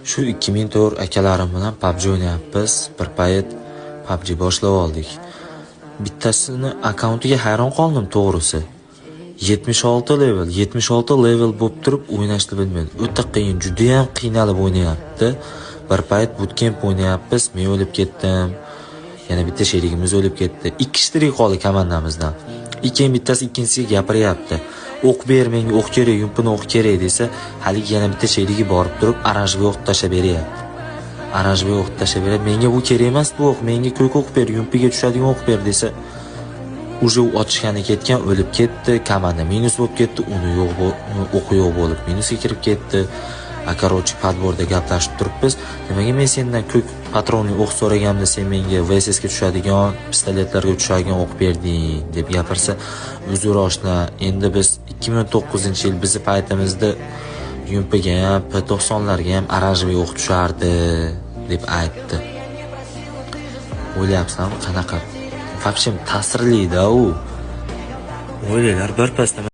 Shu 2004 akalarim bilan PUBG o'ynayapmiz. Bir payt PUBG boshlab oldik. Bittasini akkauntiga hayron qoldim to'g'risi. 76 level bo'lib turib o'ynashni bilmaydi. O'ta qiyin, juda ham qiynalib o'ynayapti. Bir payt bootcamp o'ynayapmiz, men o'lib ketdim. Yana bitta sherigimiz o'lib ketdi. 2 kishi tirik qoldi komandamizdan. Bittasi ikkinchisiga gapiryapti. O'q ber, menga o'q kerak, yumpini o'q kerak desa, haligi yana bitta sherigi borib turib, oranjga o'q tashlab beryapti. Oranjga o'q tashlab beryapti. Menga bu kerak emas bu o'q, menga ko'k o'q ber, yumpiga tushadigan o'q ber desa, uje otishgani ketgan, o'lib ketdi, komanda minus bo'lib ketdi, uni o'qi yo'q bo'lib minusga kirib ketdi. Akorochi podborda gaplashib turibmiz. Nimaga men sendan ko'k patronli o'q so'raganimda sen menga VSS ga tushadigan, pistoletlarga tushadigan o'q berding deb gapirsa, uzr oshna, endi biz 2009-yil bizni paytimizda yumpiga ham, P90larga ham oranjli o'q tushardi deb aytdi. O'ylayapsan qanaqa? Вообще ta'sirli-da u. O'ylaylar bir pasda